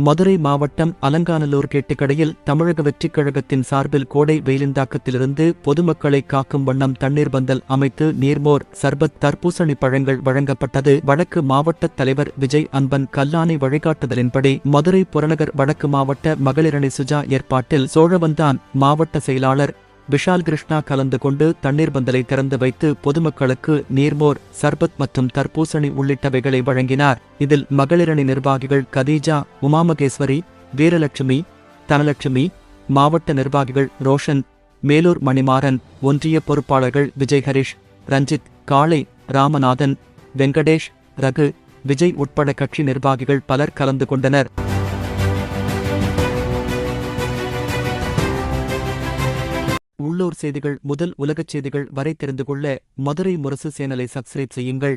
மதுரை மாவட்டம் அலங்காநல்லூர் கேட்டுக்கடையில் தமிழக வெற்றிக் கழகத்தின் சார்பில் கோடை வெயிலின் தாக்கத்திலிருந்து பொதுமக்களை காக்கும் வண்ணம் தண்ணீர் பந்தல் அமைத்து நீர்மோர் சர்பத் தர்பூசணி பழங்கள் வழங்கப்பட்டது. வடக்கு மாவட்ட தலைவர் விஜய் அன்பன் கல்லானை வழிகாட்டுதலின்படி மதுரை புறநகர் வடக்கு மாவட்ட மகளிரணி சுஜா ஏற்பாட்டில் சோழவந்தான் மாவட்ட செயலாளர் விஷால் கிருஷ்ணா கலந்து கொண்டு தண்ணீர் பந்தலை திறந்து வைத்து பொதுமக்களுக்கு நீர்மோர் சர்பத் மற்றும் தர்பூசணி உள்ளிட்டவைகளை வழங்கினார். இதில் மகளிரணி நிர்வாகிகள் கதீஜா, உமாமகேஸ்வரி, வீரலட்சுமி, தனலட்சுமி, மாவட்ட நிர்வாகிகள் ரோஷன், மேலூர் மணிமாறன், ஒன்றிய பொறுப்பாளர்கள் விஜய் ஹரிஷ், ரஞ்சித், காளை, ராமநாதன், வெங்கடேஷ், ரகு, விஜய் உட்பட கட்சி நிர்வாகிகள் பலர் கலந்து கொண்டனர். உள்ளூர் செய்திகள் முதல் உலகச் செய்திகள் வரை தெரிந்து கொள்ள மதுரை முரசு சேனலை சப்ஸ்கிரைப் செய்யுங்கள்.